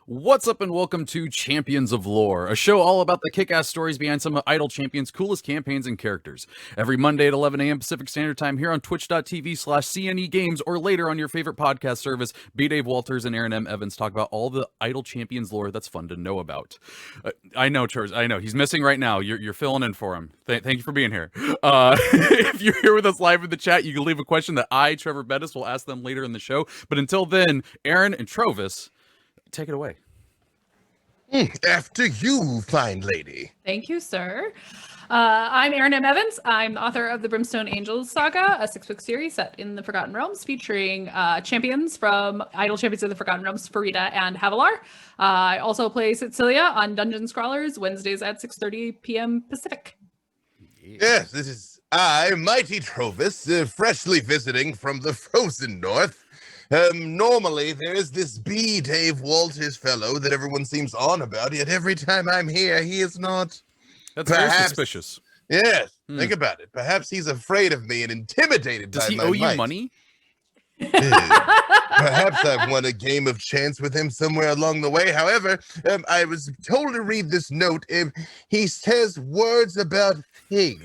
What's up and welcome to Champions of Lore, a show all about the kick-ass stories behind some of Idle Champions' coolest campaigns and characters. Every Monday at 11 a.m. Pacific Standard Time here on twitch.tv/CNE Games or later on your favorite podcast service, B. Dave Walters and Aaron M. Evans talk about all the Idle Champions lore that's fun to know about. I know, Charles, I know, he's missing right now. You're filling in for him. Thank you for being here. If you're here with us live in the chat, you can leave a question that I, Treavor Bettis, will ask them later in the show. But until then, Erin and Trovus, take it away. After you, fine lady. Thank you, sir. I'm Erin M. Evans. I'm the author of the Brimstone Angels Saga, a 6-book series set in the Forgotten Realms featuring champions from Idle Champions of the Forgotten Realms, Farida and Havilar. I also play Cecilia on Dungeon Scrawlers, Wednesdays at 6:30 p.m. Pacific. Yes, this is I, Mighty Trovus, freshly visiting from the frozen north. Normally, there is this B. Dave Walters fellow that everyone seems on about, yet every time I'm here, he is not. That's very suspicious. Yes, think about it. Perhaps he's afraid of me and intimidated by my might. Does he owe you money? Perhaps I've won a game of chance with him somewhere along the way. However, I was told to read this note. He says words about things.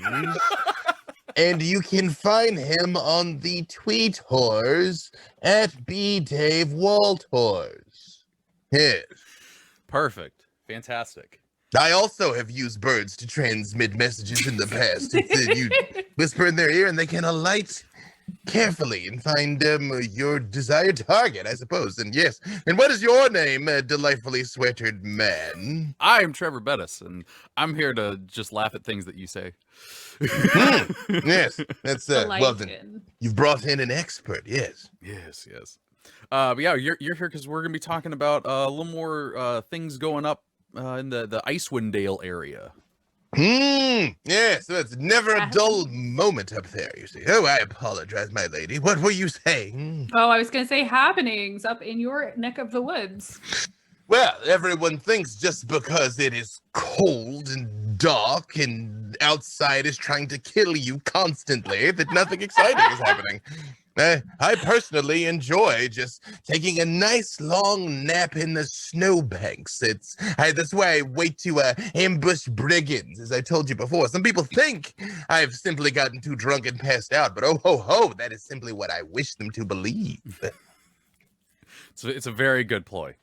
And you can find him on the tweeters at B. Dave Walters. Yes. Perfect. Fantastic. I also have used birds to transmit messages in the past. You whisper in their ear and they can alight carefully and find your desired target, I suppose. And yes, and what is your name, delightfully sweatered man? I'm Treavor Bettis, and I'm here to just laugh at things that you say. Yes, that's well then. You've brought in an expert, yes. Yes. But yeah, you're here because we're gonna be talking about a little more things going up in the Icewind Dale area. Yes, so it's never a dull moment up there, you see. Oh, I apologize, my lady. What were you saying? Oh, I was going to say happenings up in your neck of the woods. Well, everyone thinks just because it is cold and dark and outside is trying to kill you constantly that nothing exciting is happening. I personally enjoy just taking a nice long nap in the snowbanks. That's why I wait to ambush brigands, as I told you before. Some people think I've simply gotten too drunk and passed out, but oh ho ho, that is simply what I wish them to believe. So it's a very good ploy.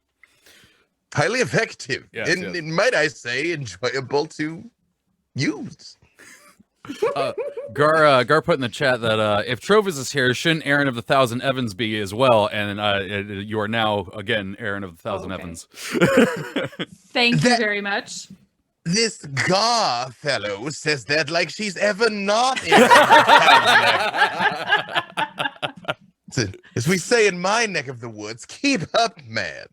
Highly effective, yes. Might I say, enjoyable to use. Gar put in the chat that if Trovus is here, shouldn't Aaron of the Thousand Evans be as well? And you are now again Aaron of the Thousand Evans. Thank you very much. This Gar fellow says that like she's ever not in as we say in my neck of the woods, keep up, man.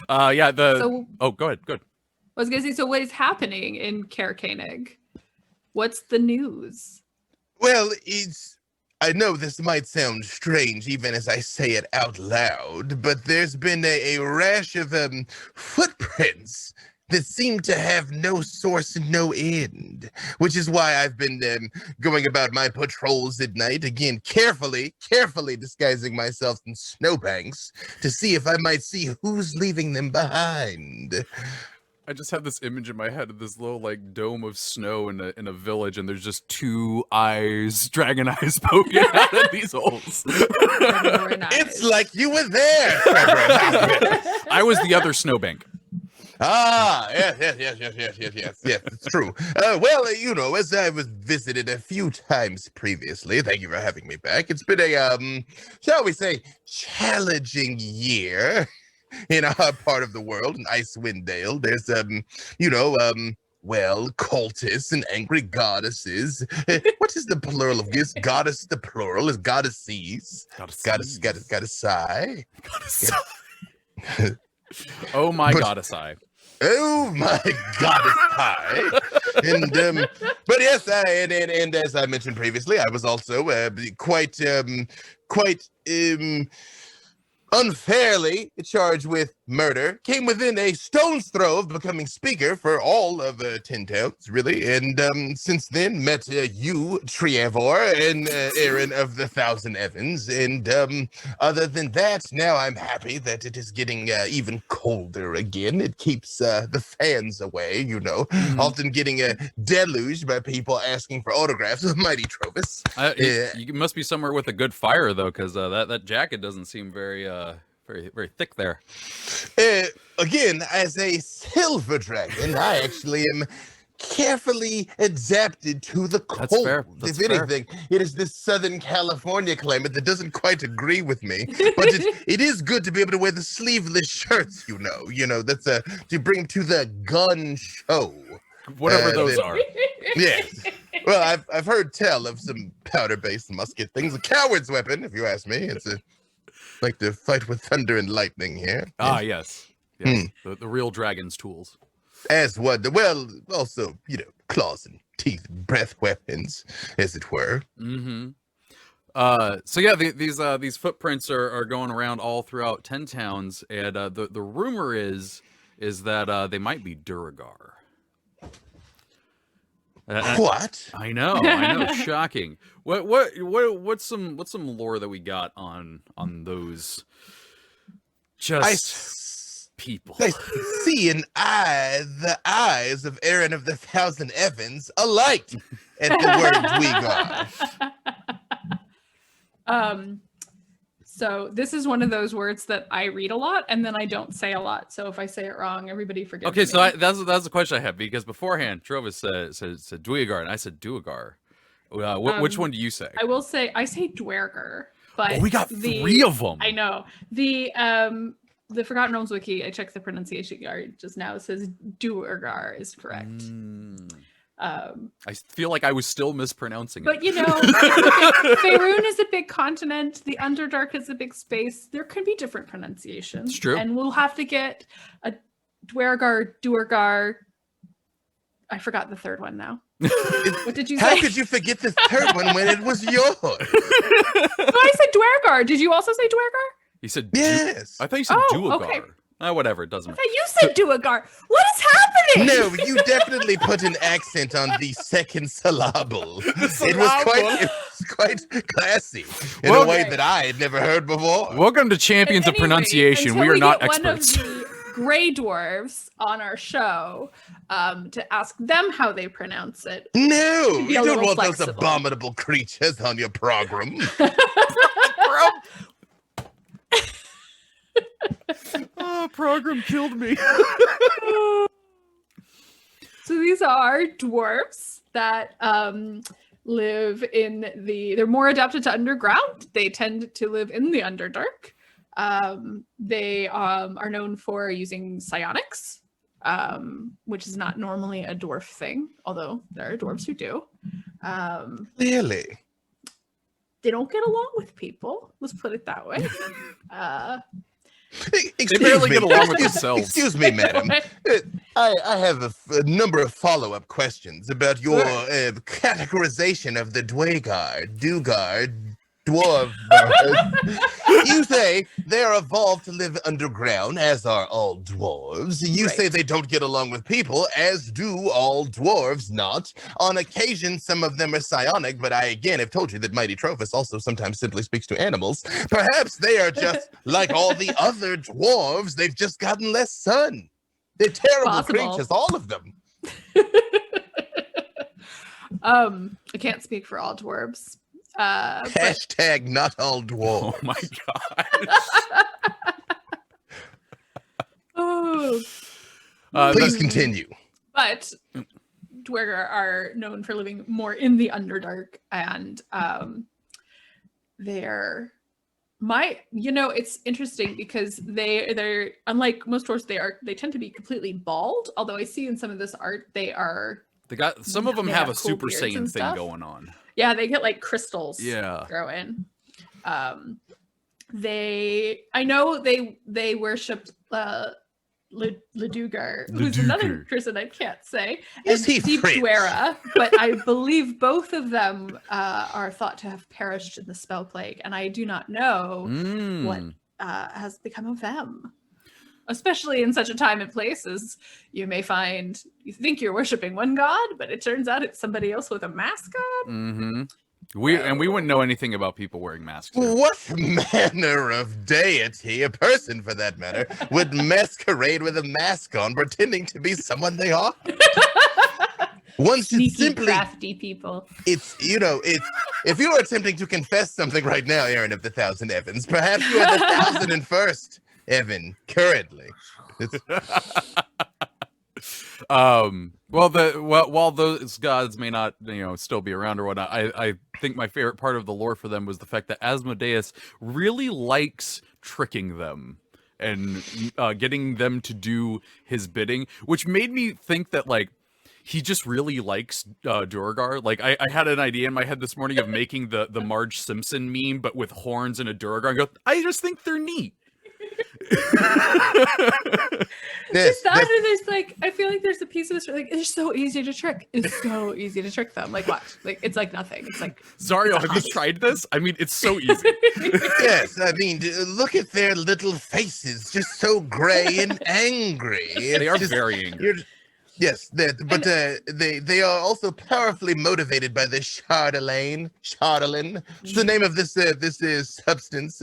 Go ahead. Good. I was going to say, so what is happening in Caer-Konig? What's the news? Well, I know this might sound strange even as I say it out loud, but there's been a rash of footprints that seem to have no source and no end, which is why I've been going about my patrols at night, again, carefully disguising myself in snowbanks to see if I might see who's leaving them behind. I just have this image in my head of this little like dome of snow in a village, and there's just two eyes, dragon eyes poking out of these holes. It's like you were there, Trevor. I was the other snowbank. Yes, it's true. Well, you know, as I was visited a few times previously, thank you for having me back. It's been a, shall we say, challenging year in our part of the world, in Icewind Dale. There's, cultists and angry goddesses. What is the plural of this? Goddess, the plural is goddesses. Goddessai. Oh my goddessai. Oh my goddess pie. And but yes, and as I mentioned previously, I was also quite unfairly charged with murder, came within a stone's throw of becoming speaker for all of 10 towns, really. And since then, met you, Treavor, and Erin of the Thousand Evans. And other than that, now I'm happy that it is getting even colder again. It keeps the fans away, you know, often getting deluged by people asking for autographs of Mighty Trovus. You must be somewhere with a good fire, though, because that jacket doesn't seem very thick there. Again, as a silver dragon, I actually am carefully adapted to the cold. That's fair. That's if anything, it is this Southern California climate that doesn't quite agree with me. But it is good to be able to wear the sleeveless shirts, you know. You know, that's to bring to the gun show. Whatever those are. Yes. Well, I've heard tell of some powder-based musket things. A coward's weapon, if you ask me. It's like to fight with thunder and lightning here. Ah, yes. The real dragon's tools. As what? Well, also, you know, claws and teeth, breath weapons, as it were. Mm-hmm. So yeah, these footprints are going around all throughout 10 towns, and the rumor is that they might be Duragar. What? I know, shocking. What's some lore that we got on those people? I see the eyes of Erin of the Thousand Evans alight at the word Dwegar. So this is one of those words that I read a lot and then I don't say a lot. So if I say it wrong, everybody forgive me. Okay, so that's the question I have, because beforehand Trovus said Dwegar and I said Duergar. Which one do you say? I say Dwerger, but we got 3 of them. I know. The Forgotten Realms wiki, I checked the pronunciation guide just now. It says Duergar is correct. I feel like I was still mispronouncing it. But you know, Faerun is a big continent. The Underdark is a big space. There could be different pronunciations. It's true. And we'll have to get a Dwergar, Duergar. I forgot the third one now. What did you say? How could you forget the third one when it was yours? But I said Dwergar. Did you also say Dwergar? He said yes. I thought you said Duergar. Okay. Whatever, it doesn't matter. You said Duergar. What is happening? No, you definitely put an accent on the second syllable. It was quite classy in a way that I had never heard before. Welcome to Champions of Pronunciation. We are not experts. One of the Grey Dwarves on our show to ask them how they pronounce it. No, you don't want those abominable creatures on your program. Program killed me. So these are dwarves that live they're more adapted to underground. They tend to live in the Underdark. They are known for using psionics, which is not normally a dwarf thing, although there are dwarves who do. Clearly. They don't get along with people. Let's put it that way. They barely get along with themselves. Excuse me, madam. I have a number of follow-up questions about your categorization of the Dwegar, dwarf. You say they are evolved to live underground, as are all dwarves. You say they don't get along with people, as do all dwarves not. On occasion, some of them are psionic, but I again have told you that Mighty Trovus also sometimes simply speaks to animals. Perhaps they are just like all the other dwarves. They've just gotten less sun. They're terrible creatures, all of them. I can't speak for all dwarves. Hashtag not all dwarves. Oh my gosh. Please continue. But Dwergar are known for living more in the Underdark, and it's interesting because they're unlike most dwarves, they tend to be completely bald, although I see in some of this art some of them have a cool Super Saiyan thing stuff going on. Yeah, they get like crystals grow in. I know they worshipped Ledugar, who's another person I can't say, and Deep Dwera, but I believe both of them are thought to have perished in the spell plague, and I do not know what has become a femme. Especially in such a time and place as you may find you think you're worshiping one god, but it turns out it's somebody else with a mask on. Mm-hmm. We wouldn't know anything about people wearing masks here. What manner of deity, a person for that matter, would masquerade with a mask on, pretending to be someone they are? One should Sneaky, simply, crafty people. it's if you are attempting to confess something right now, Erin of the Thousand Evans, perhaps you are the 1001st Evan currently. While those gods may not, still be around or whatnot, I think my favorite part of the lore for them was the fact that Asmodeus really likes tricking them and getting them to do his bidding, which made me think that he just really likes Duergar. I had an idea in my head this morning of making the Marge Simpson meme, but with horns and a Duergar. And I just think they're neat. Yes, I feel like there's a piece of this it's so easy to trick. It's so easy to trick them. Watch. It's nothing. It's Zario, have you tried this? I mean, it's so easy. yes, I mean, look at their little faces, just so gray and angry. They are very angry. Yes, but they are also powerfully motivated by the Chardoline. It's the name of this substance.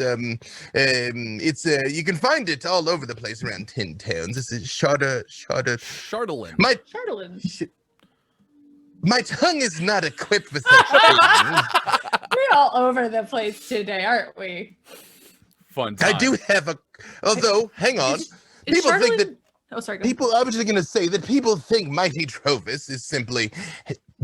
It's you can find it all over the place around 10 towns. This is Chardoline. Chardoline. My tongue is not equipped for such things. We're all over the place today, aren't we? Fun time. I do have although, hang on. People think that Oh, sorry. I was just going to say that people think mighty Trovus is simply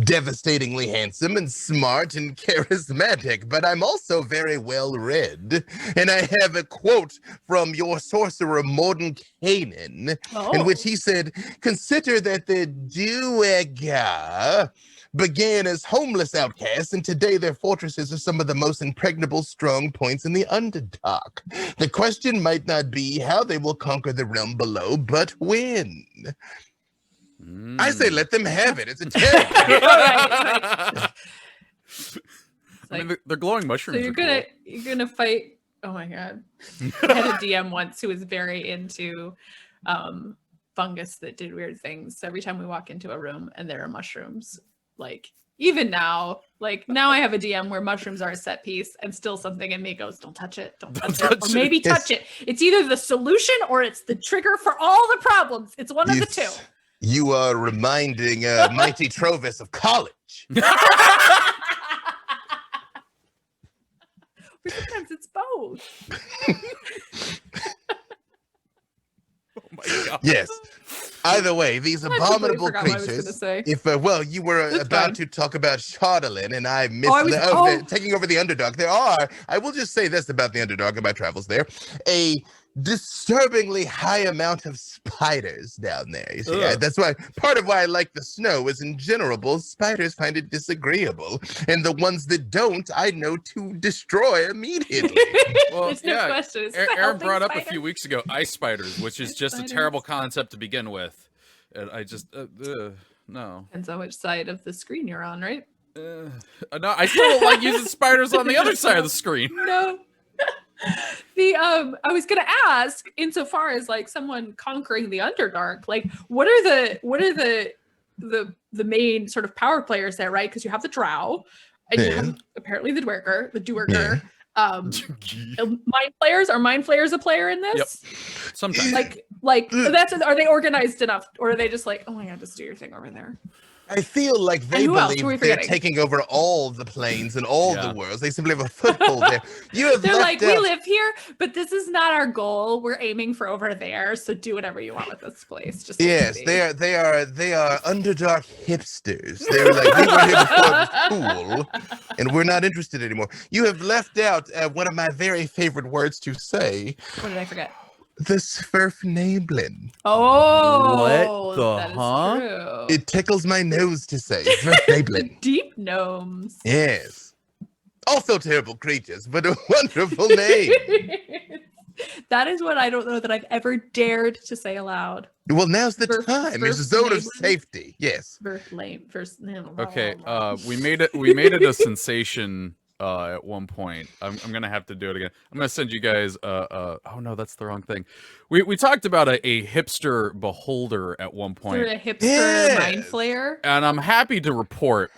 devastatingly handsome and smart and charismatic, but I'm also very well read. And I have a quote from your sorcerer, Morden Kanan, in which he said, "Consider that the Duergar began as homeless outcasts, and today their fortresses are some of the most impregnable strong points in the Underdark. The question might not be how they will conquer the realm below, but when." I say let them have it. It's a terrible. I mean, they're glowing mushrooms. So you're gonna fight. Oh my god! I had a DM once who was very into fungus that did weird things. So every time we walk into a room and there are mushrooms, even now, now I have a DM where mushrooms are a set piece, and still something in me goes, "Don't touch it, don't touch it," or maybe touch it. It's either the solution or it's the trigger for all the problems. It's one of the two. You are reminding mighty Trovus of college. Sometimes it's both. Oh my god. Yes. Either way, these abominable creatures. If you were about to talk about Chardoline, and I missed taking over the Underdark. There are. I will just say this about the Underdark in my travels there: a disturbingly high amount of spiders down there. You see, that's why part of why I like the snow is in general, spiders find it disagreeable, and the ones that don't, I know to destroy immediately. Well, There's no question. Aaron brought up a few weeks ago ice spiders, which is just a terrible concept to begin with. And I just no. Depends on which side of the screen you're on, right? No, I still don't like using spiders on the other side of the screen. No. I was gonna ask, insofar as someone conquering the Underdark, what are the main sort of power players there, right? Because you have the Drow, and you have apparently the Duergar. Mind flayers a player in this? Yep. Sometimes. Are they organized enough, or are they just oh my god, just do your thing over there? I feel like they believe they're taking over all the planes and all the worlds. They simply have a foothold there. They're we live here, but this is not our goal. We're aiming for over there. So do whatever you want with this place. Just yes, they are Underdark hipsters. They're we were here before it was cool, and we're not interested anymore. You have left out one of my very favorite words to say. What did I forget? The Sverfnabelin. Oh, what the that is true. It tickles my nose to say Sverfnabelin. Deep gnomes. Yes. Also terrible creatures, but a wonderful name. That is what I don't know that I've ever dared to say aloud. Well, now's the time. It's a zone of safety. Yes. Okay. We made it a sensation at one point. I'm gonna have to do it again. I'm gonna send you guys. Oh no, that's the wrong thing. We talked about a hipster beholder at one point. Through a hipster mind flayer. And I'm happy to report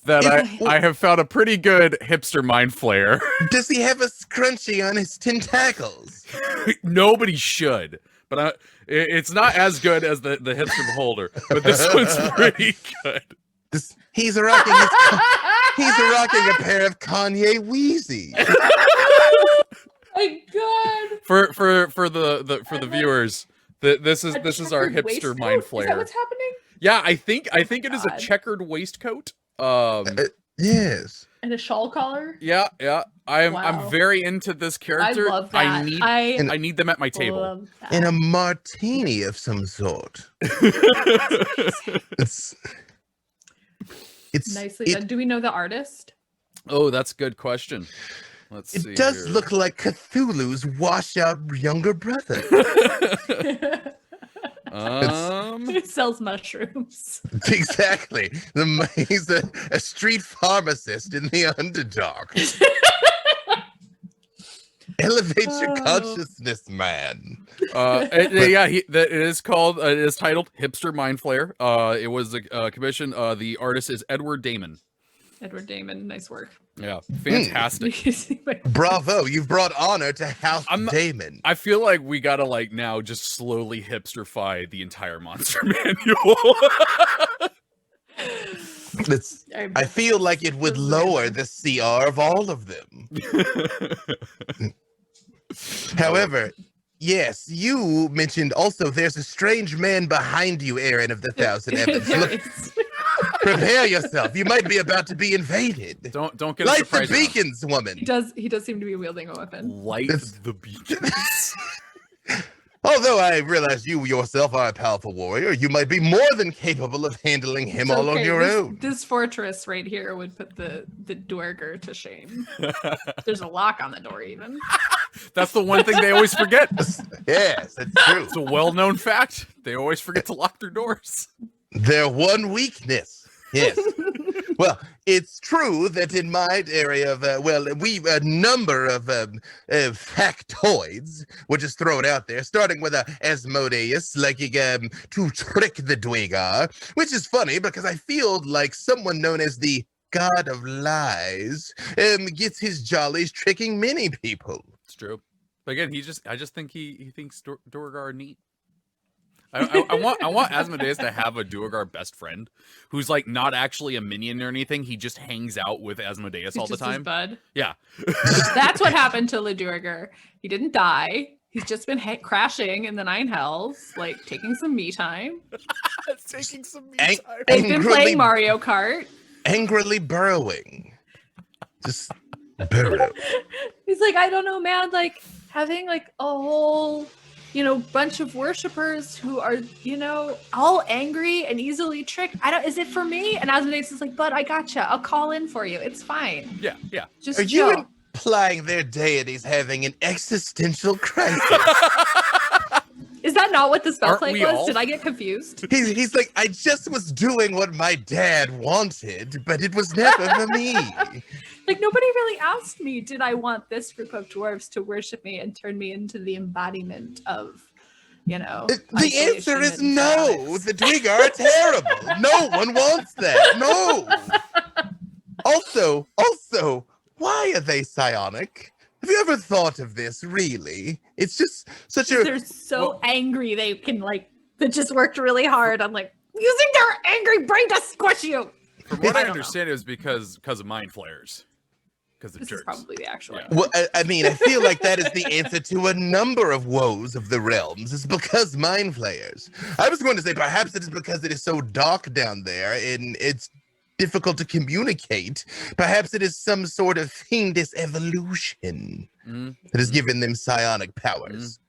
that I have found a pretty good hipster mind flayer. Does he have a scrunchie on his tentacles? Nobody should. But it's not as good as the hipster beholder. But this one's pretty good. He's rocking a pair of Kanye Wheezy. My God. For the viewers, this is our hipster mind flayer. Is that what's happening? Yeah, I think it is a checkered waistcoat. Yes. And a shawl collar. Yeah. I'm very into this character. I love that. I need them at my table. And a martini of some sort. It's nicely done. Do we know the artist? Oh, that's a good question. Let's see. It does look like Cthulhu's washed-out younger brother. He sells mushrooms. Exactly. He's a street pharmacist in the Underdark. Elevate your consciousness, man. It is titled Hipster Mind Flayer. It was a commission. The artist is Edward Damon. Edward Damon, nice work. Yeah, fantastic. Bravo, you've brought honor to House Damon. I feel like we gotta now just slowly hipsterify the entire monster manual. I feel like it would lower the CR of all of them. However, yes, you mentioned also there's a strange man behind you, Erin of the Thousand Evans. Look, prepare yourself. You might be about to be invaded. Don't get Light a surprise. the beacons, woman. He does seem to be wielding a weapon. Light the beacons. Although I realize you yourself are a powerful warrior, you might be more than capable of handling him all on your own. This fortress right here would put the Duergar to shame. There's a lock on the door even. That's the one thing they always forget. Yes, that's true. It's a well-known fact. They always forget to lock their doors. Their one weakness. Yes. Well, it's true that in my area of, we've a number of factoids were just thrown out there, starting with Asmodeus, to trick the Duergar, which is funny because I feel like someone known as the God of Lies gets his jollies tricking many people. It's true. But again, I just think he thinks Duergar are neat. I want Asmodeus to have a Duergar best friend who's not actually a minion or anything. He just hangs out with Asmodeus all the time. His bud. Yeah. That's what happened to Duergar. He didn't die. He's just been crashing in the Nine Hells, taking some me time. Taking some me time. He's been playing Mario Kart. Angrily burrowing. Just burrow. He's I don't know, man, having a whole bunch of worshippers who are, all angry and easily tricked. Is it for me? And Asmodeus is bud, I gotcha. I'll call in for you. It's fine. Yeah. Just Are chill. you implying their deities having an existential crisis? Is that not what the spell Aren't play we was? all? Did I get confused? He's I just was doing what my dad wanted, but it was never for me. Nobody really asked me, did I want this group of dwarves to worship me and turn me into the embodiment of, The answer is no. The Duergar are terrible. No one wants that. No. Also, why are they psionic? Have you ever thought of this, really? It's just such a... They're so angry they can, that just worked really hard on, using their angry brain to squish you. From what I understand, it was because of mind flayers. Because of This jerks. is probably the actual answer. Well, I mean, I feel like that is the answer to a number of woes of the realms. It's because mind flayers. I was going to say perhaps it is because it is so dark down there and it's difficult to communicate. Perhaps it is some sort of fiendish evolution that has given them psionic powers.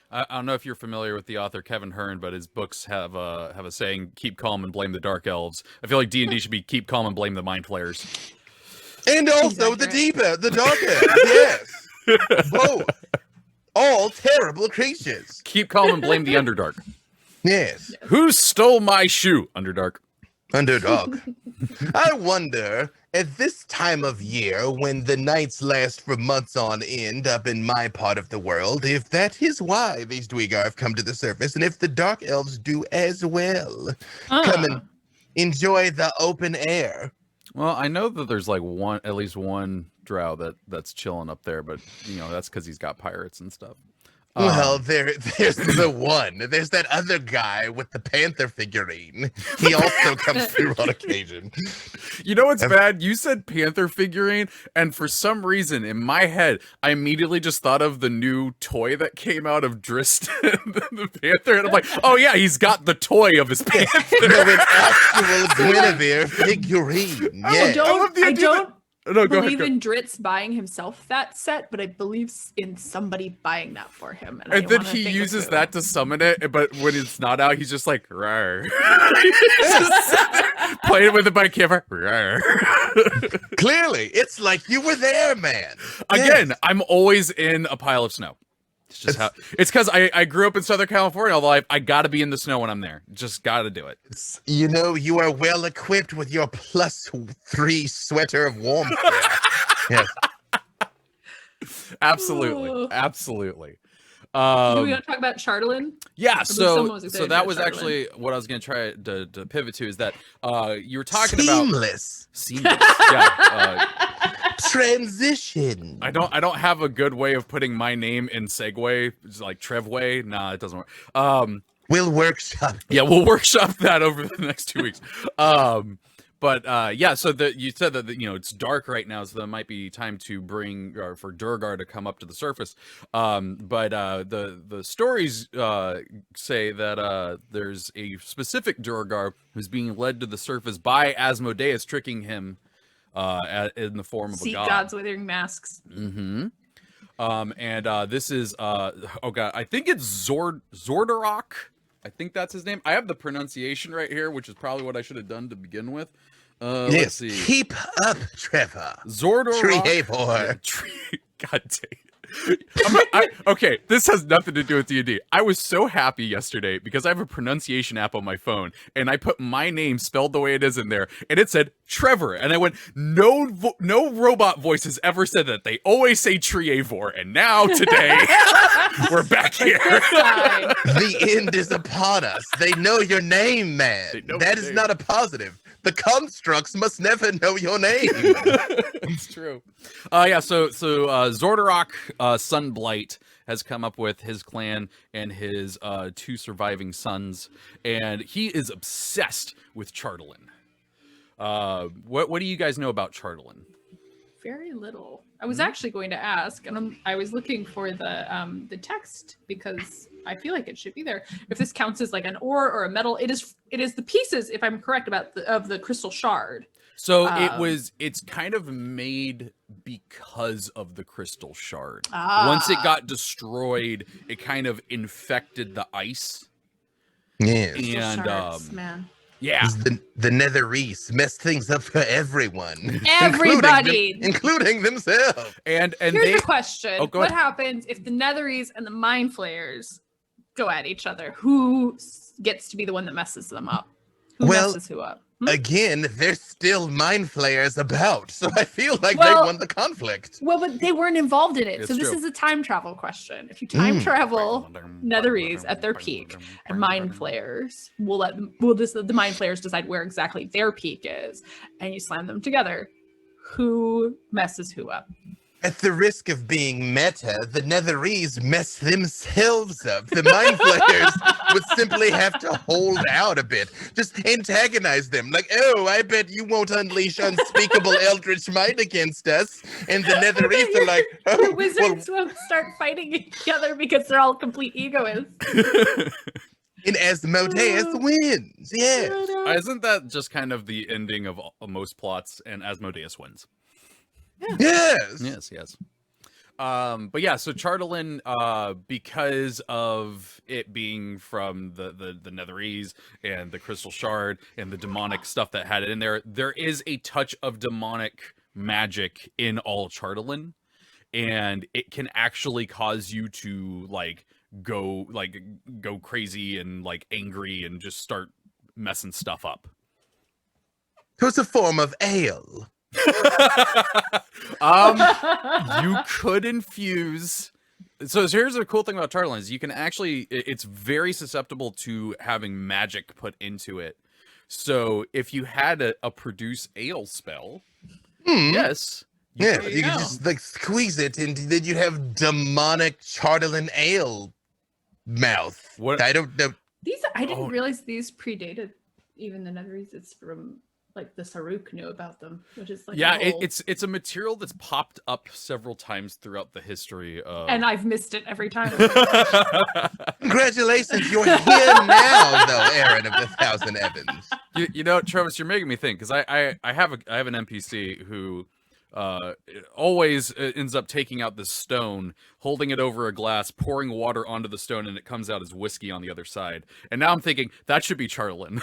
I don't know if you're familiar with the author Kevin Hearn, but his books have a saying: "Keep calm and blame the dark elves." I feel like D&D should be "Keep calm and blame the mind flayers." And also the darker, yes. Both. All terrible creatures. Keep calm and blame the Underdark. Yes. Who stole my shoe, Underdark? Underdog. I wonder, at this time of year, when the nights last for months on end up in my part of the world, if that is why these Dweegar have come to the surface, and if the Dark Elves do as well. Come and enjoy the open air. Well, I know that there's like at least one drow that's chilling up there, but that's because he's got pirates and stuff. Well, there's the one. There's that other guy with the panther figurine. He also comes through on occasion. You know what's bad? You said panther figurine, and for some reason in my head, I immediately just thought of the new toy that came out of Drist, the panther, and I'm like, oh yeah, he's got the toy of his panther. No, an actual Guinevere figurine. Yeah. I don't No, go believe ahead. in Dritz buying himself that set, but I believe in somebody buying that for him. And then he uses that to summon it, but when it's not out, he's just like, rawr. Playing with it by camera. Rawr. Clearly, it's like you were there, man. Again, I'm always in a pile of snow. It's just how it's because I grew up in Southern California, although I gotta be in the snow when I'm there. Just gotta do it. You are well equipped with your +3 sweater of warmth. Yes. Absolutely. Absolutely. Do we want to talk about Chardoline? Yeah, so that that was Chardoline. Actually what I was going to try to pivot to is that you were talking Seamless. Yeah. Transition. I don't have a good way of putting my name in segue, it's like Trevway. Nah, it doesn't work. We'll workshop. Yeah, we'll workshop that over the next 2 weeks. But yeah, so you said that it's dark right now, so there might be time to bring or for Durgar to come up to the surface. But the stories say that there's a specific Durgar who's being led to the surface by Asmodeus, tricking him in the form of a god. Gods wearing masks. Mm-hmm. And this is oh god, I think it's Zordarok. I think that's his name. I have the pronunciation right here, which is probably what I should have done to begin with. Let's see. Keep up, Trevor. Zordarok. Treavor. God dang. Okay, this has nothing to do with D&D. I was so happy yesterday because I have a pronunciation app on my phone, and I put my name spelled the way it is in there, and it said Trevor, and I went, no robot voice has ever said that. They always say Treavor, and now today we're back here. The end is upon us. They know your name, man. That is not a positive. The constructs must never know your name. It's true. Yeah, so Zordarok Sunblight has come up with his clan and his 2 surviving sons, and he is obsessed with Chardoline. What do you guys know about Chardoline? Very little. I was actually going to ask, and I was looking for the text because I feel like it should be there. If this counts as like an ore or a metal, it is the pieces, if I'm correct, of the crystal shard. So it's kind of made because of the crystal shard. Once it got destroyed, it kind of infected the ice. Yes. And shards, man. Yeah. The Netherese messed things up for everyone. Everybody. including themselves. And here's the question. Oh, go what ahead. happens if the Netherese and the Mind Flayers go at each other? Who gets to be the one that messes them up? Who messes who up? Again, there's still mind flayers about, so I feel like they won the conflict. Well, but they weren't involved in it. It's so this true. is a time travel question. If you time travel Netherese at their peak and Mind Flayers, the Mind Flayers decide where exactly their peak is, and you slam them together. Who messes who up? At the risk of being meta, the Netherese mess themselves up. The Mind Flayers would simply have to hold out a bit. Just antagonize them. Like, oh, I bet you won't unleash unspeakable eldritch might against us. And the Netherese are like, oh, Wizards won't start fighting each other because they're all complete egoists. And Asmodeus wins. Yeah. Isn't that just kind of the ending of most plots, and Asmodeus wins? Yes. Yes. But yeah, so Chardoline, because of it being from the Netherese and the Crystal Shard and the demonic stuff that had it in there, there is a touch of demonic magic in all Chardoline, and it can actually cause you to go crazy and like angry and just start messing stuff up. It was a form of ale. You could infuse. So here's the cool thing about Chardoline is you can actually, it's very susceptible to having magic put into it. So if you had a produce ale spell, yes. You can just like squeeze it and then you have demonic Chardoline ale mouth. What? I don't know. I didn't realize these predated even the Netherese. It's from like the Saruk knew about them, which is like it's a material that's popped up several times throughout the history of... and I've missed it every time. Congratulations, you're here now, though, Erin of the Thousand Evans. You know, Trovus, you're making me think because I have an NPC who always ends up taking out this stone, holding it over a glass, pouring water onto the stone, and it comes out as whiskey on the other side. And now I'm thinking that should be Chardoline.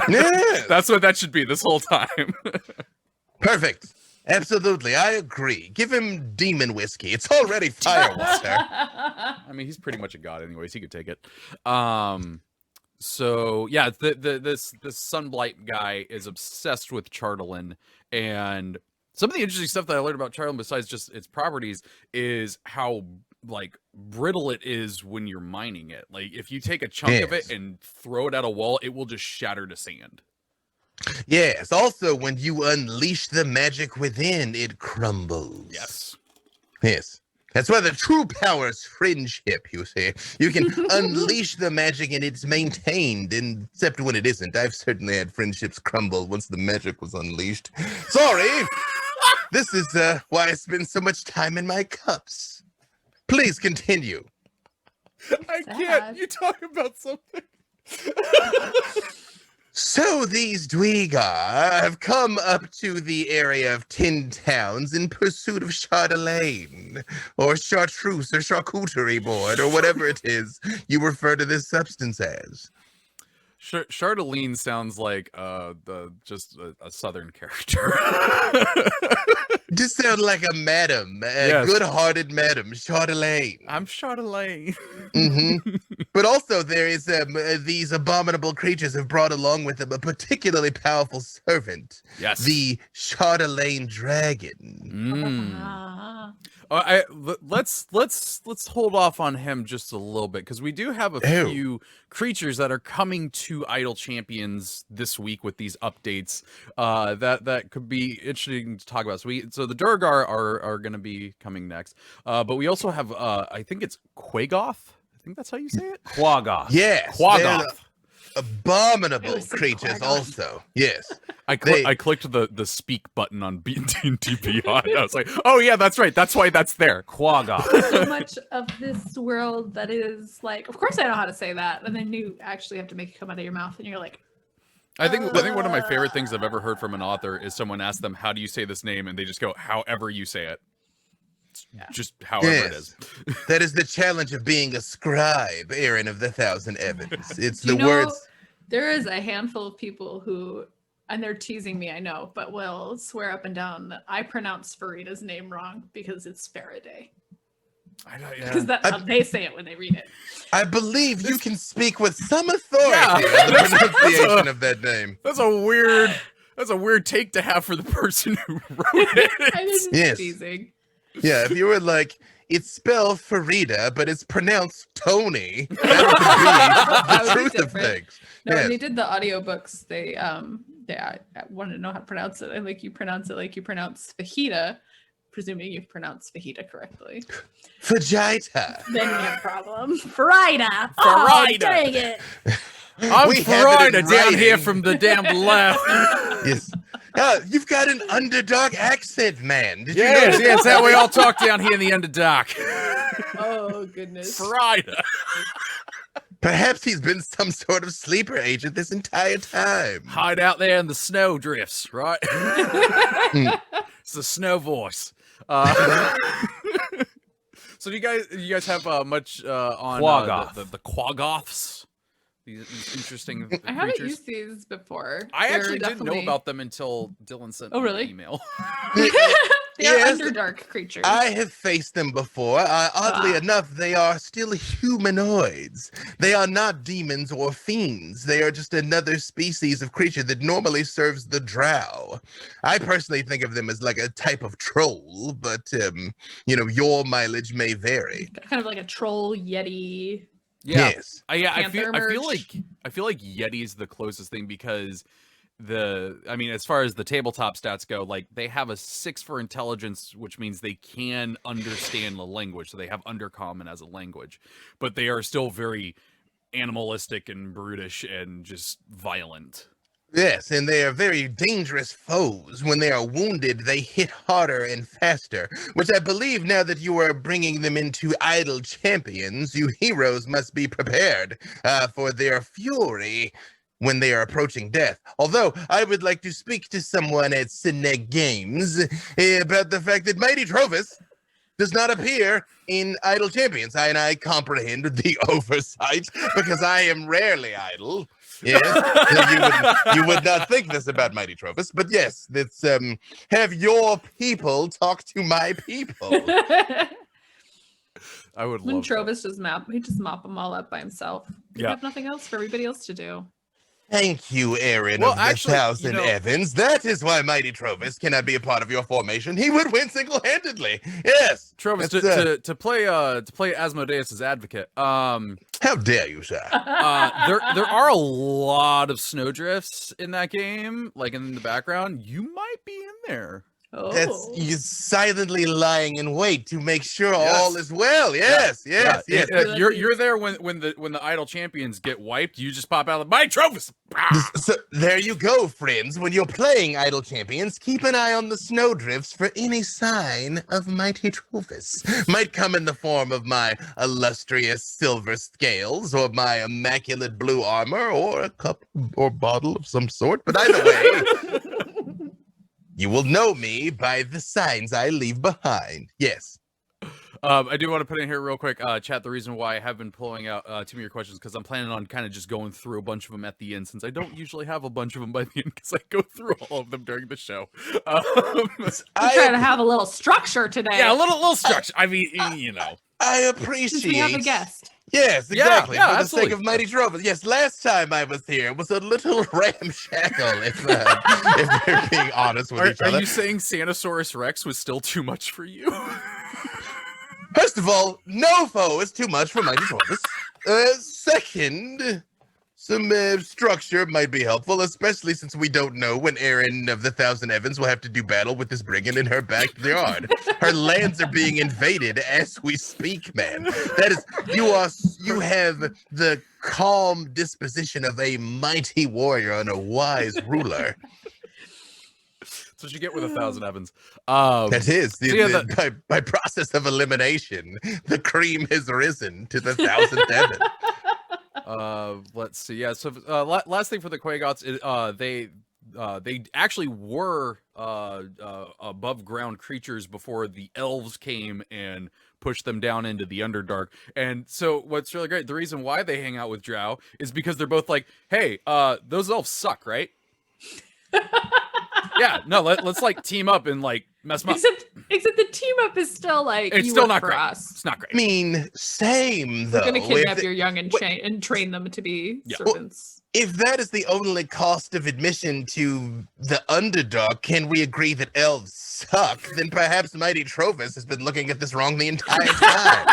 Yes. That's what that should be this whole time. Perfect. Absolutely, I agree. Give him demon whiskey. It's already firewater. I mean, he's pretty much a god, anyways. He could take it. So yeah, this Sunblight guy is obsessed with Chardoline, and some of the interesting stuff that I learned about Chardoline, besides just its properties, is how like brittle it is when you're mining it. Like if you take a chunk of it and throw it at a wall, it will just shatter to sand. Yes. Also, when you unleash the magic within, it crumbles. Yes. Yes. That's why the true power is friendship, you see. You can unleash the magic and it's maintained, except when it isn't. I've certainly had friendships crumble once the magic was unleashed. Sorry! This is why I spend so much time in my cups. Please continue. I can't. You talk about something. So these Dweegar have come up to the area of 10 towns in pursuit of Chardoline, or chartreuse, or charcuterie board, or whatever it is you refer to this substance as. Chardoline sounds like just a southern character. Just sound like a madam, Yes. good-hearted madam, Chardoline. I'm Chardoline. But also there is these abominable creatures have brought along with them a particularly powerful servant. Yes. The Chardoline Dragon. Let's hold off on him just a little bit because we do have a few creatures that are coming to Idle Champions this week with these updates that could be interesting to talk about. So the Durgar are going to be coming next, but we also have I think it's Quagoth. I think that's how you say it. Quagoth. Yes. Quagoth. Abominable creatures also. Yes. I clicked the speak button on D&D Beyond. I was like, oh yeah, that's right. That's why that's there. Quagoth. So much of this world that is like, of course I know how to say that, and then you actually have to make it come out of your mouth, and you're like, I think one of my favorite things I've ever heard from an author is someone ask them, how do you say this name? And they just go, however you say it. Just however it is. That is the challenge of being a scribe, Erin of the Thousand Evans. It's the words. There is a handful of people who, and they're teasing me, I know, but will swear up and down that I pronounce Farida's name wrong because it's Faraday. Because that's how they say it when they read it. I believe you can speak with some authority on the pronunciation of that name. That's a weird take to have for the person who wrote it. I didn't teasing. Yeah, if you were like, it's spelled Farida, but it's pronounced Tony, that would be the truth of things. No, when they did the audiobooks, they wanted to know how to pronounce it. And like you pronounce it like you pronounce fajita, presuming you've pronounced fajita correctly. Fajita. Then you have a problem. Farida. Oh, dang it. I'm Farida down here from the damn left. Yes. You've got an Underdark accent, man. Did you know yes, that we all talk down here in the Underdark. Oh, goodness. Farida. Perhaps he's been some sort of sleeper agent this entire time. Hide out there in the snow drifts, right? It's the snow voice. So do you guys have much on the Quagoths? These interesting creatures. I haven't used these before. I actually didn't know about them until Dylan sent me an email. They are Yes, Underdark creatures. I have faced them before. Oddly enough, they are still humanoids. They are not demons or fiends. They are just another species of creature that normally serves the drow. I personally think of them as like a type of troll, but your mileage may vary. Kind of like a troll yeti. Yeah. Yes. I Panther feel merch. like Yeti is the closest thing because as far as the tabletop stats go, like they have a 6 for intelligence, which means they can understand the language. So they have Undercommon as a language, but they are still very animalistic and brutish and just violent. Yes, and they are very dangerous foes. When they are wounded, they hit harder and faster, which I believe now that you are bringing them into idle champions, you heroes must be prepared for their fury when they are approaching death. Although, I would like to speak to someone at Cineg Games about the fact that Mighty Trovus does not appear in idle champions. I comprehend the oversight because I am rarely idle. Yes, you would not think this about Mighty Trovus, but yes, it's have your people talk to my people. I would When love that. Trovus just mop them all up by himself. You Yeah. have nothing else for everybody else to do. Thank you, Erin Well, of the actually, Thousand Evans. That is why Mighty Trovus cannot be a part of your formation. He would win single-handedly. Yes. Trovus, to play Asmodeus' advocate. How dare you, sir? There are a lot of snowdrifts in that game, like in the background. You might be in there. Oh. That's you silently lying in wait to make sure Yes. all is well. Yes. Yeah, Yes. you're there when the idle champions get wiped. You just pop out of my Trovus. So there you go, friends. When you're playing Idle Champions, keep an eye on the snowdrifts for any sign of Mighty Trovus. Might come in the form of my illustrious silver scales, or my immaculate blue armor, or a cup or bottle of some sort. But either way, you will know me by the signs I leave behind. Yes. I do want to put in here real quick, chat. The reason why I have been pulling out too many of your questions because I'm planning on kind of just going through a bunch of them at the end, since I don't usually have a bunch of them by the end because I go through all of them during the show. I'm trying to have a little structure today. Yeah, a little structure. I mean, I Since appreciate. we have a guest. Yes, exactly. Yeah, for the absolutely. sake of Mighty Trovus. Yes, last time I was here, it was a little ramshackle, if we're being honest with each Are other. you saying Sanosaurus Rex was still too much for you? First of all, no foe is too much for Mighty Trovus. Second, some structure might be helpful, especially since we don't know when Erin of the Thousand Evans will have to do battle with this brigand in her backyard. Her lands are being invaded as we speak, man. That is, you have the calm disposition of a mighty warrior and a wise ruler. That's what you get with 1,000 Evans. That is, so yeah, by process of elimination, the cream has risen to the 1,000th Evan. Let's see. Yeah. So last thing for the Quagoths, they actually were above ground creatures before the elves came and pushed them down into the Underdark. And so what's really great, the reason why they hang out with Drow is because they're both like, hey, those elves suck, right? Yeah, no, let's like team up and like mess them up. Except the team up is still like, It's you still work not for great. us. It's not I great. mean, same though. We're gonna kidnap If- your young and train them to be Yeah. servants. If that is the only cost of admission to the Underdark, can we agree that elves suck? Then perhaps Mighty Trovus has been looking at this wrong the entire time.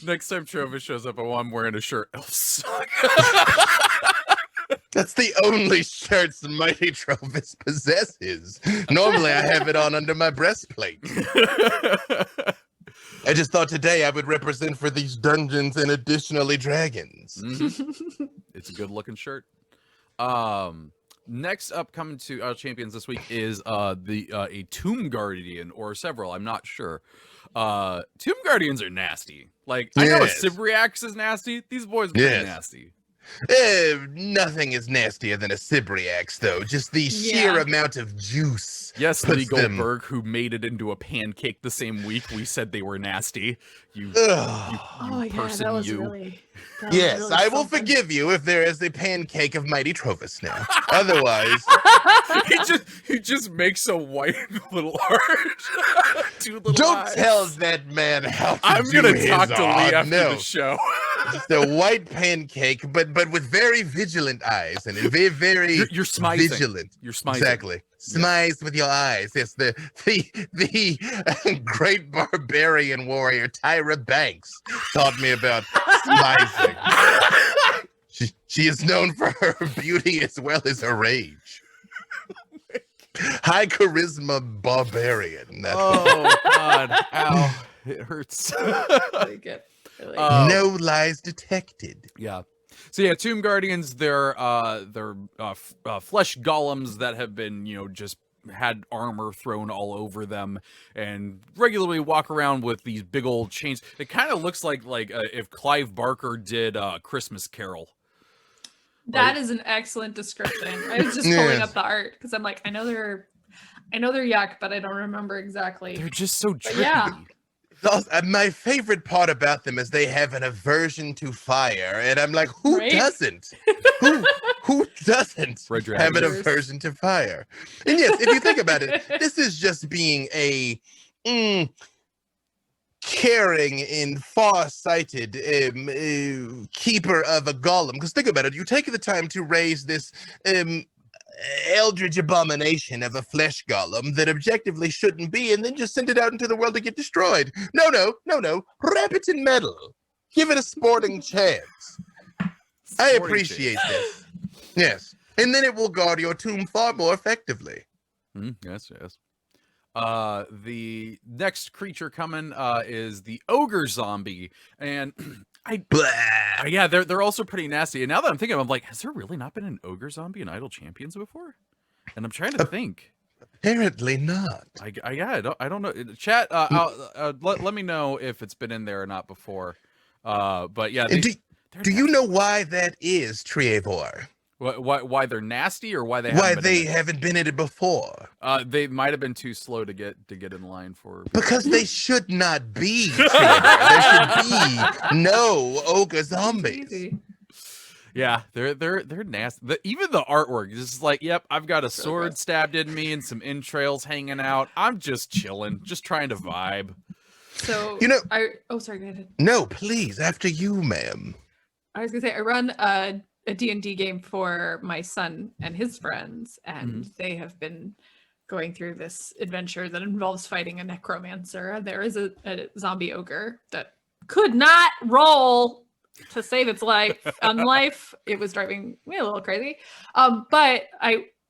Next time Trovus shows up, I'm wearing a shirt. Elves suck. That's the only shirts Mighty Trovus possesses. Normally, I have it on under my breastplate. I just thought today I would represent for these dungeons and additionally dragons. Mhm. It's a good looking shirt. Next up, coming to our champions this week is a Tomb Guardian or several. I'm not sure. Tomb Guardians are nasty. Like I know a Yes. Cybriax is nasty. These boys are pretty Yes. nasty. Nothing is nastier than a Cybriax, though. Just the sheer amount of juice. Yes, puts Lee them- Goldberg, who made it into a pancake the same week we said they were nasty. You person, that was you. really. Yes, I will something. forgive you if there is a pancake of mighty Trovus now. Otherwise, he just makes a white little heart. Two little don't eyes. tell that man how to I'm do gonna his talk to Lee art. after No. the show. Just a white pancake, but with very vigilant eyes, and very You're smizing. vigilant. You're smizing. Exactly. Smize with your eyes. Yes, the great barbarian warrior Tyra Banks taught me about smizing. She is known for her beauty as well as her rage. High charisma barbarian. That Oh God! Ow! It hurts. Like it. Really. no lies detected. Yeah. So yeah, Tomb Guardians, they're flesh golems that have been, just had armor thrown all over them and regularly walk around with these big old chains. It kind of looks like if Clive Barker did Christmas Carol. That is an excellent description. I was just pulling up the art because I'm like, I know they're yuck, but I don't remember exactly. They're just so trippy. yeah. My favorite part about them is they have an aversion to fire, and I'm like, who Right? doesn't? Who doesn't Red have an Dragons. aversion to fire? And yes, if you think about it, this is just being a caring and far-sighted keeper of a golem. Because think about it, you take the time to raise this eldritch abomination of a flesh golem that objectively shouldn't be, and then just send it out into the world to get destroyed. No. Wrap it in metal. Give it a sporting chance. I appreciate this. Yes. And then it will guard your tomb far more effectively. Yes. The next creature coming is the Ogre Zombie, and yeah, they're also pretty nasty. And now that I'm thinking, I'm like, has there really not been an Ogre Zombie in Idle Champions before? And I'm trying to think. Apparently not. I don't know. Chat, let me know if it's been in there or not before. But yeah, And do you know why that is, Treavor? why they're nasty, or why they haven't been in it before? They might have been too slow to get in line for. Because they should not be. Treavor. There should be no ogre zombies. Easy. Yeah, they're nasty. Even the artwork is just like, yep, I've got a sword stabbed in me and some entrails hanging out. I'm just chilling, just trying to vibe. So sorry, go ahead. No, please, after you, ma'am. I was gonna say I run a D&D game for my son and his friends, and they have been going through this adventure that involves fighting a necromancer. There is a zombie ogre that could not roll to save its life. It was driving me a little crazy. But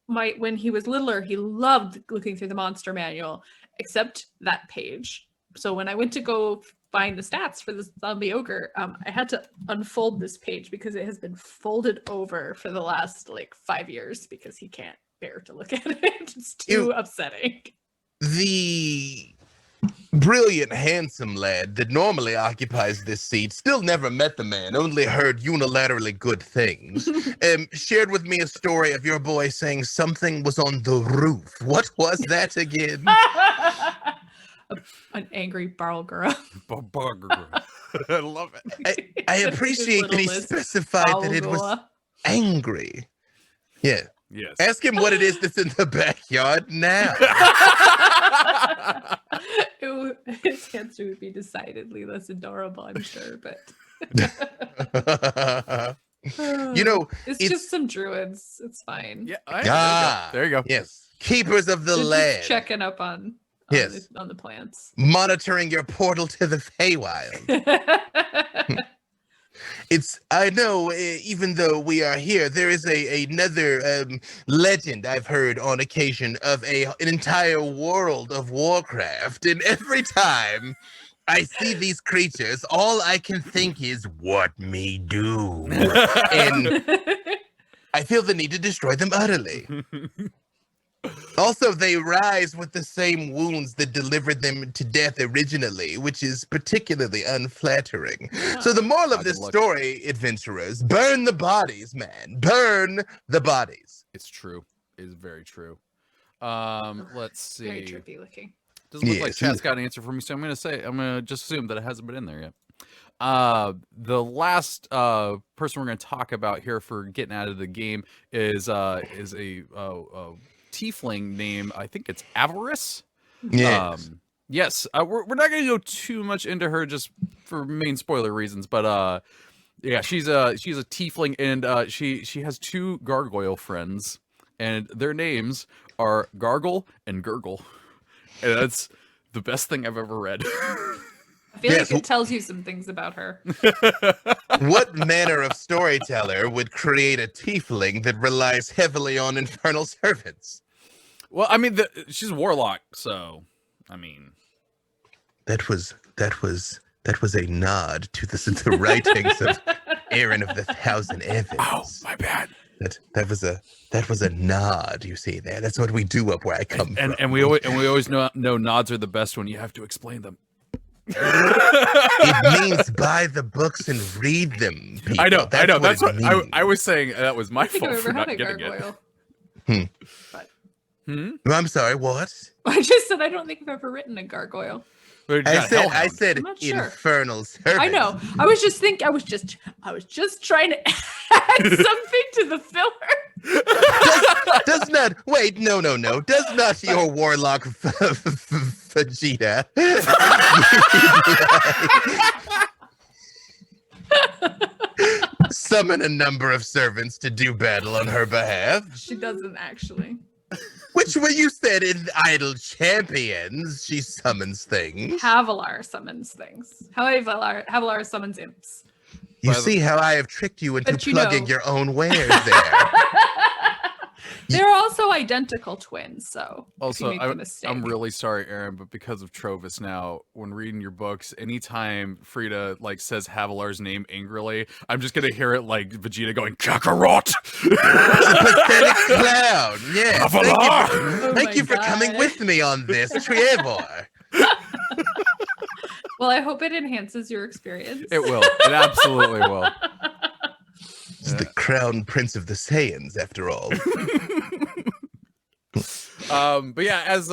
when he was littler, he loved looking through the monster manual, except that page. So when I went to go find the stats for this zombie ogre, I had to unfold this page because it has been folded over for the last 5 years because he can't bear to look at it. It's too upsetting. The brilliant, handsome lad that normally occupies this seat, still never met the man, only heard unilaterally good things, shared with me a story of your boy saying something was on the roof. What was that again? An angry Barlgura. I love it. I appreciate that he specified that it was angry. Yeah. Yes. Ask him what it is that's in the backyard now. His answer would be decidedly less adorable, I'm sure, but it's just some druids. It's fine. Yeah. There you go. Yes. Keepers of the Just land. checking up on the plants. Monitoring your portal to the Feywild. I know, even though we are here, there is another legend I've heard on occasion of an entire world of Warcraft. And every time I see these creatures, all I can think is, what me do? And I feel the need to destroy them utterly. Also, they rise with the same wounds that delivered them to death originally, which is particularly unflattering. So the moral of Good this luck. story, adventurers, burn the bodies, man. Burn the bodies. It's true. It is very true. Let's Very see. trippy looking. Doesn't look like Yes. chat's got an answer for me, so I'm gonna just assume that it hasn't been in there yet. The last person we're gonna talk about here for getting out of the game is a tiefling named, I think it's Avarice. Yes. Yes. We're not gonna go too much into her just for main spoiler reasons, but yeah, she's a tiefling, and she has two gargoyle friends, and their names are Gargle and Gurgle, and that's the best thing I've ever read. I feel Yes. like it tells you some things about her. What manner of storyteller would create a tiefling that relies heavily on infernal servants? Well, I mean, she's a warlock, so I mean, That was a nod to the writings of Erin of the Thousand Evans. oh, my bad. That was a nod. You see there. That's what we do up where I come from. And we always know nods are the best when you have to explain them. It means buy the books and read them. People. I know. That's what it means. I was saying. That was my I think fault I've for ever not had a getting it. gargoyle. I'm sorry. What? I just said I don't think I've ever written a gargoyle. I said I'm not sure. infernal servants. I know. I was just trying to add something to the filler. Does not wait. No. Does not your warlock Vegeta summon a number of servants to do battle on her behalf? She doesn't actually. Which way you said in Idle Champions, she summons things. Havilar summons things. Havilar summons imps. You By the- see how I have tricked you into But you plugging know- your own wares there. They're also identical twins, so Also, if you make the mistake. I'm really sorry, Aaron, but because of Trovus now, when reading your books, anytime Frida says Havilar's name angrily, I'm just gonna hear it like Vegeta going Kakarot. Pathetic clown. Yes. Havilar! Oh Thank my you for God. coming with me on this, Treavor. Well, I hope it enhances your experience. It will. It absolutely will. He's the crown prince of the Saiyans, after all. But yeah, as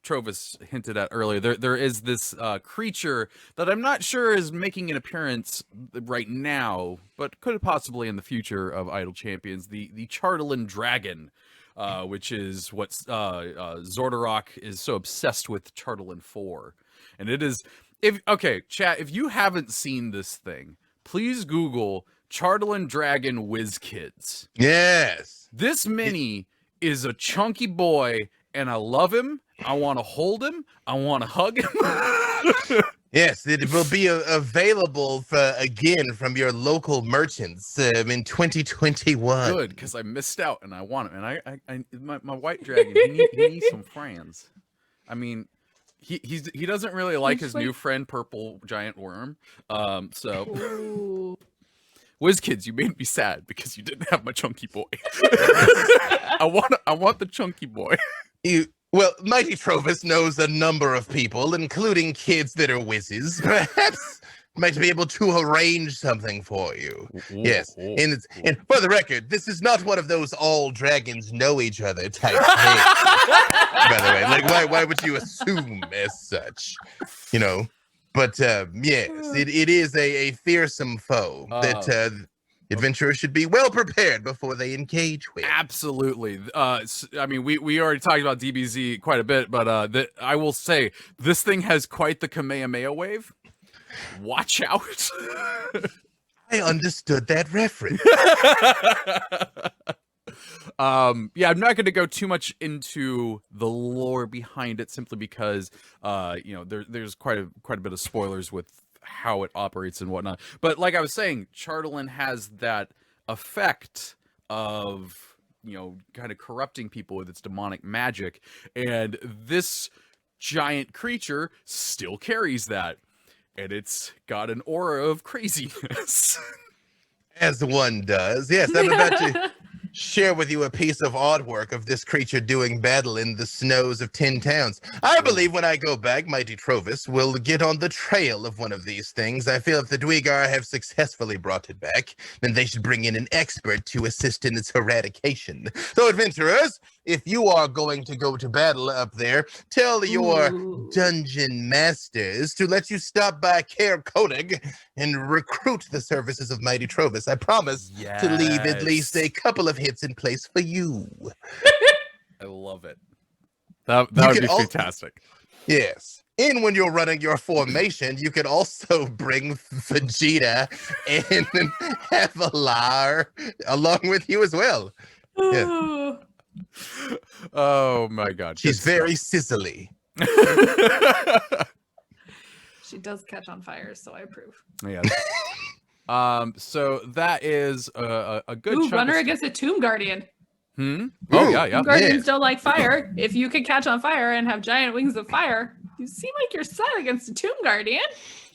Trovus hinted at earlier, there is this creature that I'm not sure is making an appearance right now, but could possibly in the future of Idle Champions, the Chardoline Dragon, which is what Zordorok is so obsessed with Chardoline for. And it is, chat, if you haven't seen this thing, please Google Chardoline Dragon Whiz Kids. Yes. This mini is a chunky boy, and I love him. I want to hold him. I want to hug him. Yes, it will be available again from your local merchants in 2021. Good, because I missed out, and I want him. And my white dragon, he needs some friends. I mean, he doesn't really like his new friend, Purple Giant Worm. So, Ooh. Whiz Kids, you made me sad because you didn't have my chunky boy. I want the chunky boy. Well, Mighty Trovus knows a number of people, including kids that are whizzes. Perhaps might be able to arrange something for you. Yes, and for the record, this is not one of those all dragons know each other type things. By the way, why would you assume as such? You know, but yes, it is a fearsome foe that adventurers should be well prepared before they engage with. Absolutely. I mean, we already talked about DBZ quite a bit, but I will say this thing has quite the Kamehameha wave. Watch out. I understood that reference. Yeah, I'm not going to go too much into the lore behind it, simply because there's quite a bit of spoilers with how it operates and whatnot. But like I was saying, Chardoline has that effect of kind of corrupting people with its demonic magic, and this giant creature still carries that, and it's got an aura of craziness. As one does. Yes, I'm about to share with you a piece of artwork of this creature doing battle in the snows of 10 towns. I believe when I go back, mighty Trovus will get on the trail of one of these things. I feel if the Dweegar have successfully brought it back, then they should bring in an expert to assist in its eradication. So, adventurers, if you are going to go to battle up there, tell your dungeon masters to let you stop by Caer-Konig and recruit the services of mighty Trovus. I promise to leave at least a couple of hits in place for you. I love it. That would be fantastic. Yes. And when you're running your formation, you could also bring Vegeta and Avalar along with you as well. Yeah. Oh my god. She's very sizzly. She does catch on fire, so I approve. Yeah. So that is a good chunk runner against a tomb guardian. Oh yeah. Tomb guardians don't like fire. If you can catch on fire and have giant wings of fire, you seem like you're set against a tomb guardian.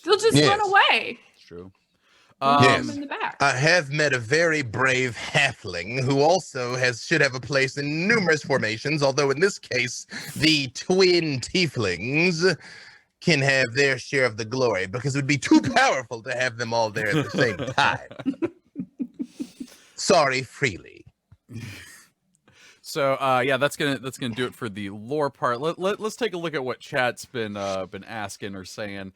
They'll just run away. It's true. In the back. I have met a very brave halfling who also should have a place in numerous formations, although in this case, the twin tieflings can have their share of the glory because it would be too powerful to have them all there at the same time. Sorry, freely. So yeah, that's gonna do it for the lore part. Let's take a look at what chat's been asking or saying.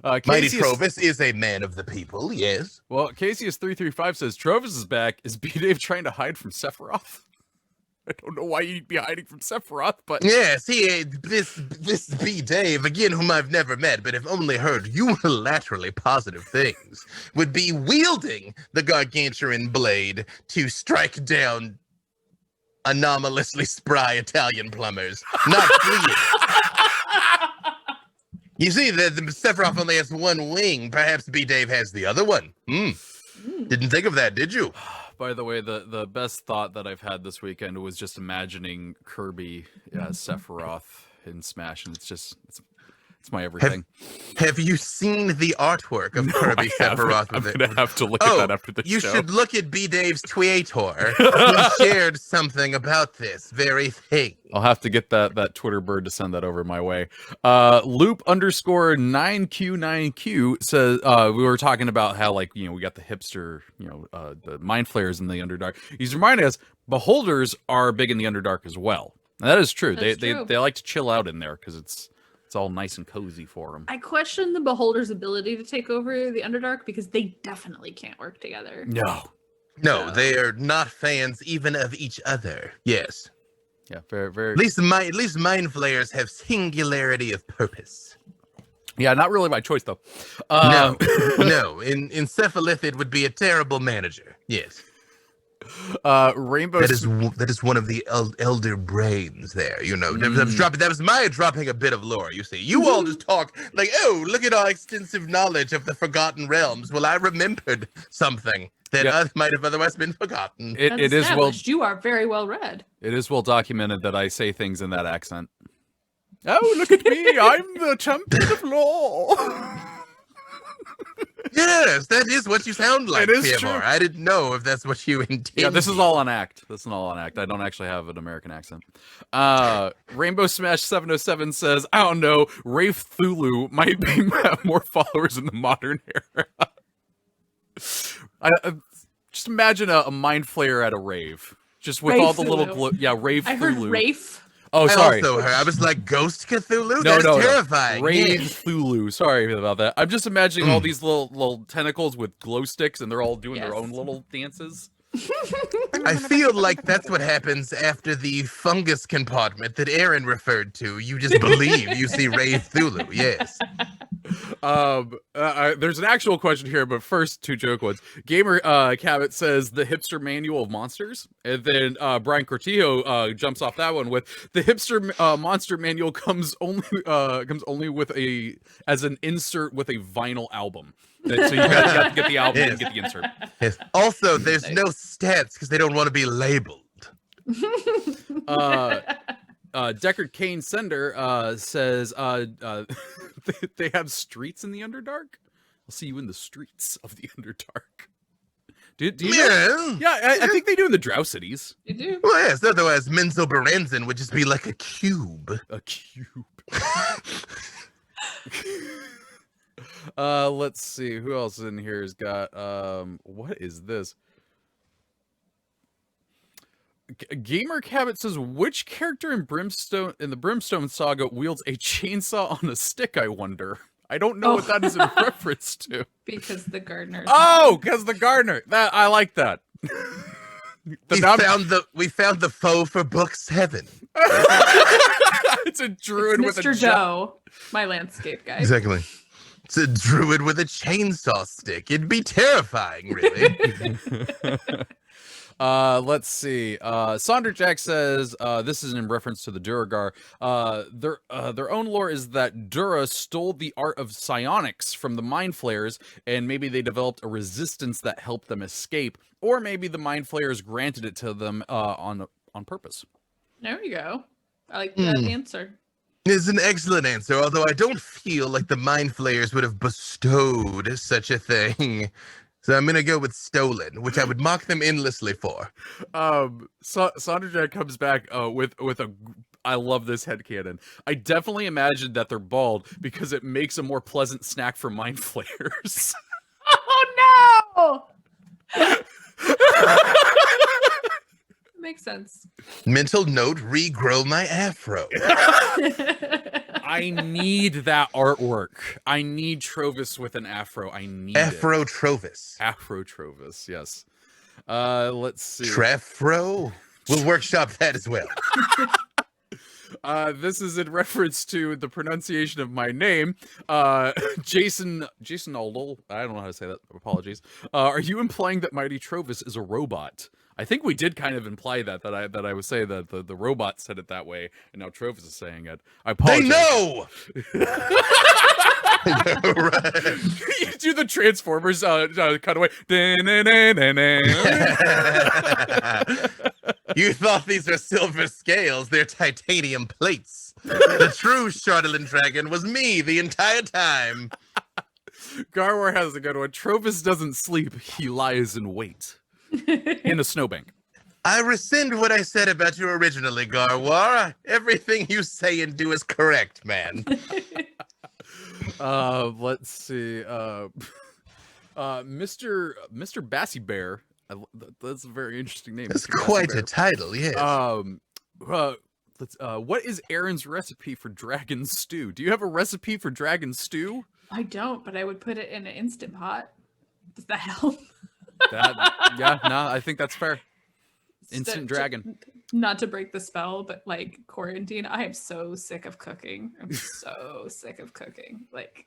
Mighty Trovus is a man of the people, yes. Well, Cassius335 says Trovus is back. Is B-Dave trying to hide from Sephiroth? I don't know why you'd be hiding from Sephiroth, but yes, this B Dave, again, whom I've never met, but have only heard unilaterally positive things, would be wielding the gargantuan blade to strike down anomalously spry Italian plumbers, not fleeing. You see, the Sephiroth only has one wing. Perhaps B Dave has the other one. Didn't think of that, did you? By the way, the best thought that I've had this weekend was just imagining Kirby as Sephiroth in Smash, and it's my everything. Have you seen the artwork of Kirby Sephiroth? I'm gonna have to look at that after the show. You should look at B Dave's Twitter, who shared something about this very thing. I'll have to get that Twitter bird to send that over my way. Loop_9Q9Q says we were talking about how, like, we got the hipster, the mind flayers in the Underdark. He's reminding us beholders are big in the Underdark as well. And that is true. They like to chill out in there because it's all nice and cozy for them. I question the beholder's ability to take over the Underdark because they definitely can't work together. No, they are not fans even of each other. Yes. Yeah, very, very. At least mind flayers have singularity of purpose. Yeah, not really by choice though. No. In Cephalith would be a terrible manager. Yes. Rainbow. That is one of the elder brains there. That was my dropping a bit of lore. You see, you all just talk like, oh, look at our extensive knowledge of the Forgotten Realms. Well, I remembered something that might have otherwise been forgotten. It is well. You are very well read. It is well documented that I say things in that accent. Oh, look at me! I'm the champion of lore. Yes, that is what you sound like, It is Trevor. true. I didn't know if that's what you intended. Yeah, this is all on act. I don't actually have an American accent. Rainbow Smash 707 says, I don't know, Rafe Thulu might have more followers in the modern era. Just imagine a mind flayer at a rave. Just with Rafe all the little Thulu. Rave I heard Thulu. Rafe. Oh, sorry. I was like, Ghost Cthulhu? No, That's terrifying. Rave Thulu. Sorry about that. I'm just imagining all these little tentacles with glow sticks, and they're all doing their own little dances. I feel like that's what happens after the fungus compartment that Erin referred to. You just believe you see Rave Thulu. Yes. There's an actual question here, but first, two joke ones. Gamer Cabot says the hipster manual of monsters, and then Brian Cortillo jumps off that one with the hipster monster manual comes only with as an insert with a vinyl album. So you got to get the album and get the insert. Yes. Also, there's no stats because they don't want to be labeled. Deckard Kane Sender says they have streets in the Underdark. I'll see you in the streets of the Underdark. Do you know? Yeah, I think they do in the Drow cities. You do? Well, yes, otherwise Menzel Berenzin would just be like a cube. A cube. Let's see. Who else in here has got, what is this? Gamer Cabot says, which character in the Brimstone Saga wields a chainsaw on a stick, I wonder? I don't know what that is in reference to. Because the gardener. Oh, because the gardener. That I like that. We found the foe for book 7. It's a druid with a Mr. Joe, my landscape guy. Exactly. It's a druid with a chainsaw stick. It'd be terrifying, really. Let's see. Sonder Jack says, this is in reference to the Duragar. Their own lore is that Dura stole the art of psionics from the Mind Flayers, and maybe they developed a resistance that helped them escape, or maybe the Mind Flayers granted it to them on purpose. There you go. I like that answer. It's an excellent answer, although I don't feel like the Mind Flayers would have bestowed such a thing. So I'm gonna go with stolen, which I would mock them endlessly for. Sonder Jack comes back with a. I love this headcanon. I definitely imagined that they're bald because it makes a more pleasant snack for Mind Flayers. Oh no! Makes sense. Mental note: regrow my afro. I need that artwork. I need Trovus with an afro. I need Afro Trovus. Afro Trovus, yes. Let's see. Trefro? We'll workshop that as well. This is in reference to the pronunciation of my name. Jason Aldol. I don't know how to say that. Apologies. Are you implying that Mighty Trovus is a robot? I think we did kind of imply that I would say that the robot said it that way, and now Trovus is saying it. I apologize. They know! Right. You do the Transformers cutaway. You thought these were silver scales. They're titanium plates. The true Chardoline Dragon was me the entire time. Garwar has a good one. Trovus doesn't sleep. He lies in wait. In a snowbank. I rescind what I said about you originally, Garwar. Everything you say and do is correct, man. Let's see. Mr. Bassy Bear. That's a very interesting name. That's quite a title, yes. What is Erin's recipe for dragon stew? Do you have a recipe for dragon stew? I don't, but I would put it in an Instant Pot. Does that help? I think that's fair. Instant dragon. Not to break the spell, but like quarantine, I am so sick of cooking. I'm so sick of cooking. Like,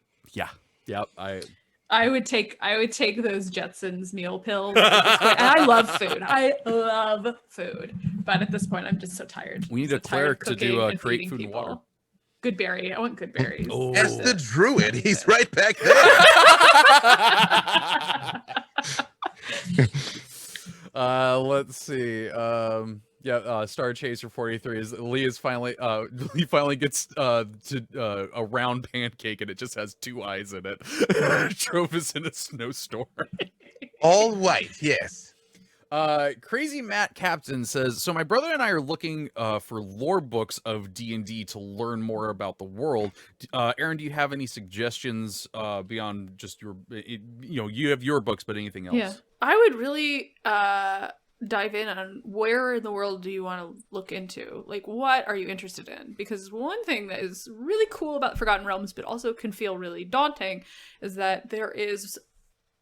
I would take those Jetsons meal pills. And I love food. But at this point, I'm just so tired. We need a cleric to do create food and water. Good berry. I want good berries. Oh. That's the druid. He's right back there. Let's see. Star Chaser 43 is Lee finally gets to a round pancake and it just has 2 eyes in it. Trovus in a snowstorm. All white, yes. Crazy Matt Captain says, so my brother and I are looking for lore books of D&D to learn more about the world. Erin, do you have any suggestions beyond just your, you have your books, but anything else? Yeah, I would really dive in on where in the world do you want to look into? Like, what are you interested in? Because one thing that is really cool about Forgotten Realms, but also can feel really daunting, is that there is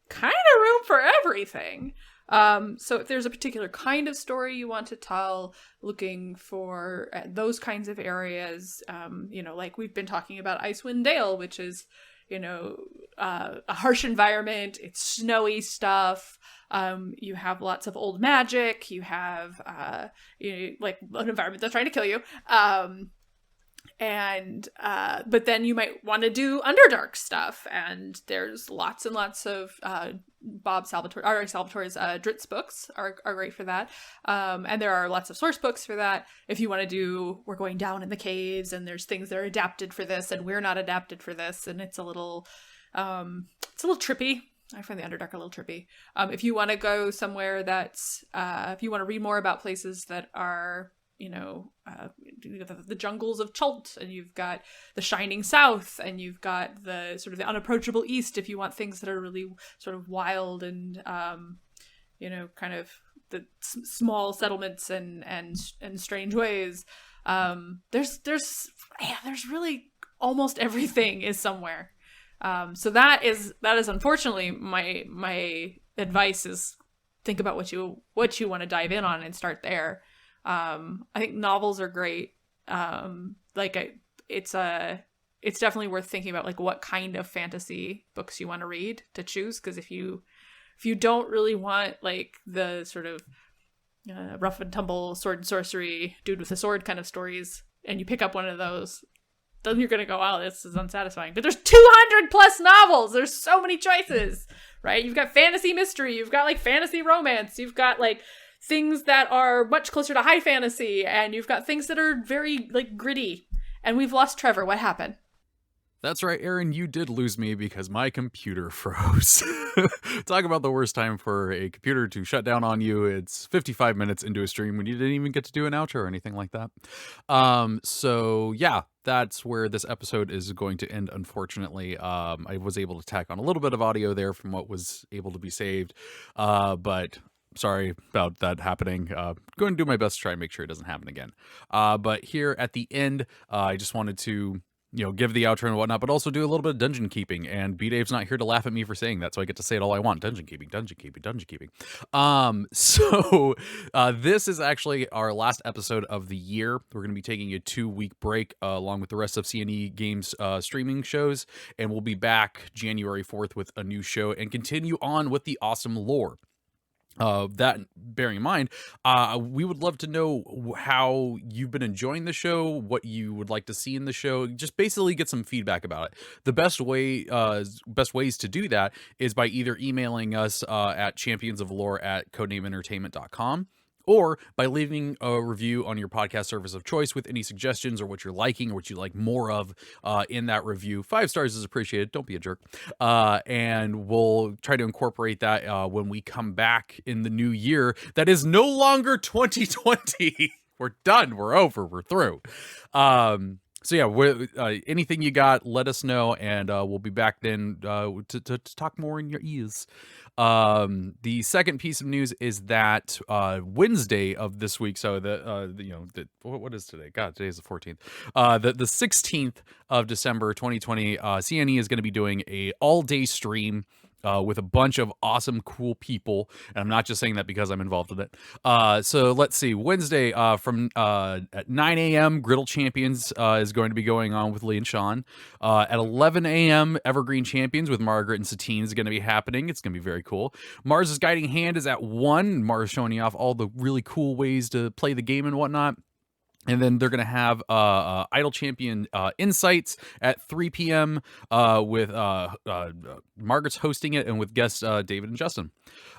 kind of room for everything. So if there's a particular kind of story you want to tell, looking for those kinds of areas, like we've been talking about Icewind Dale, which is, a harsh environment, it's snowy stuff. You have lots of old magic, you have, like an environment that's trying to kill you. But then you might want to do Underdark stuff, and there's lots and lots of Salvatore's Dritz books are great for that. And there are lots of source books for that. If you want to do, we're going down in the caves, and there's things that are adapted for this, and we're not adapted for this, and it's a little trippy. I find the Underdark a little trippy. If you want to go somewhere that's, if you want to read more about places that are, the jungles of Chult, and you've got the Shining South, and you've got the sort of the unapproachable East, if you want things that are really sort of wild and, kind of the small settlements and strange ways. There's really almost everything is somewhere. So that is unfortunately my advice is think about what you want to dive in on and start there. I think novels are great. It's definitely worth thinking about like what kind of fantasy books you want to read to choose, because if you don't really want like the sort of rough and tumble sword and sorcery dude with a sword kind of stories, and you pick up one of those, then you're going to go, oh, this is unsatisfying. But there's 200 plus novels. There's so many choices, right? You've got fantasy mystery. You've got like fantasy romance. You've got like things that are much closer to high fantasy. And you've got things that are very like gritty. And we've lost Treavor. What happened? That's right, Erin, you did lose me because my computer froze. Talk about the worst time for a computer to shut down on you. It's 55 minutes into a stream when you didn't even get to do an outro or anything like that. So yeah, that's where this episode is going to end, unfortunately. I was able to tack on a little bit of audio there from what was able to be saved, but sorry about that happening. Going to do my best to try and make sure it doesn't happen again. But here at the end, I just wanted to give the outro and whatnot, but also do a little bit of dungeon keeping. And B-Dave's not here to laugh at me for saying that, so I get to say it all I want. Dungeon keeping, dungeon keeping, dungeon keeping. So this is actually our last episode of the year. We're going to be taking a 2-week break along with the rest of CNE Games streaming shows, and we'll be back January 4th with a new show and continue on with the awesome lore. That bearing in mind, we would love to know how you've been enjoying the show, what you would like to see in the show, just basically get some feedback about it. The best ways to do that is by either emailing us at championsoflore@codenameentertainment.com, or by leaving a review on your podcast service of choice with any suggestions or what you're liking or what you like more of in that review. 5 stars is appreciated. Don't be a jerk. And we'll try to incorporate that when we come back in the new year. That is no longer 2020. We're done. We're over. We're through. So yeah, anything you got, let us know, and we'll be back then to talk more in your ears. The second piece of news is that Wednesday of this week, so what is today? God, today is the 14th. The 16th of December 2020, CNE is going to be doing a all-day stream with a bunch of awesome, cool people. And I'm not just saying that because I'm involved with it. So let's see. Wednesday from at 9 a.m., Griddle Champions is going to be going on with Lee and Sean. At 11 a.m., Evergreen Champions with Margaret and Satine is going to be happening. It's going to be very cool. Mars' Guiding Hand is at 1. Mars showing you off all the really cool ways to play the game and whatnot. And then they're going to have Idle Champion Insights at 3 p.m. With Margaret's hosting it and with guests David and Justin.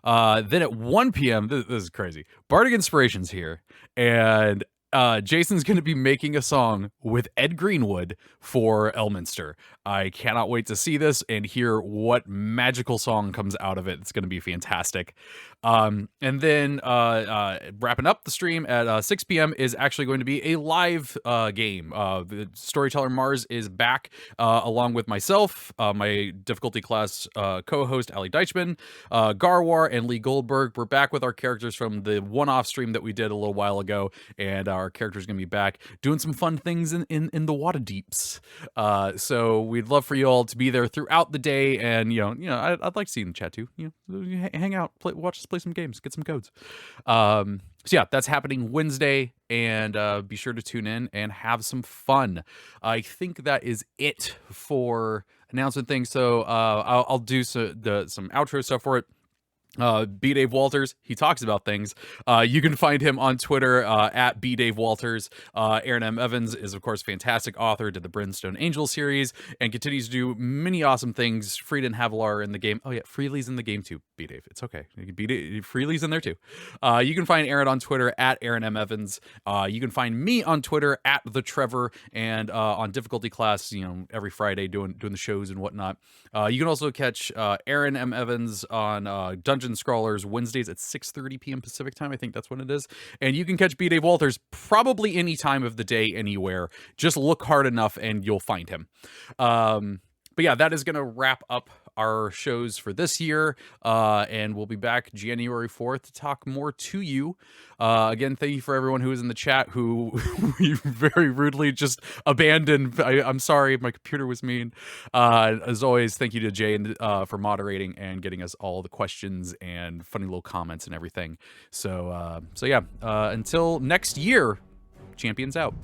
Then at 1 p.m., this is crazy, Bardic Inspiration's here. And Jason's going to be making a song with Ed Greenwood for Elminster. I cannot wait to see this and hear what magical song comes out of it. It's going to be fantastic. And then wrapping up the stream at 6 p.m. is actually going to be a live game. The Storyteller Mars is back along with myself, my difficulty class co-host Ali Deichman, Garwar, and Lee Goldberg. We're back with our characters from the one-off stream that we did a little while ago, and our characters are going to be back doing some fun things in the water deeps. So we'd love for you all to be there throughout the day, and I'd like to see you in the chat too. Hang out, watch us play some games, get some codes. So yeah, that's happening Wednesday, and be sure to tune in and have some fun. I think that is it for announcement things. So I'll do some outro stuff for it. B. Dave Walters, he talks about things. You can find him on Twitter at B. Dave Walters. Aaron M. Evans is, of course, fantastic author, did the Brimstone Angel series, and continues to do many awesome things. Frieda and Havilar are in the game. Oh, yeah, Freely's in the game too, B. Dave. It's okay. Freely's in there too. You can find Aaron on Twitter at Aaron M. Evans. You can find me on Twitter at the Treavor, and on Difficulty Class, every Friday doing the shows and whatnot. You can also catch Aaron M. Evans on Dungeon Scrawlers Wednesdays at 6:30 p.m. Pacific time. I think that's when it is. And you can catch B. Dave Walters probably any time of the day, anywhere. Just look hard enough and you'll find him. But yeah, that is going to wrap up our shows for this year. And we'll be back January 4th to talk more to you. Again, thank you for everyone who was in the chat who we very rudely just abandoned. I'm sorry, my computer was mean. As always, thank you to Jay for moderating and getting us all the questions and funny little comments and everything. So yeah, until next year, Champions out.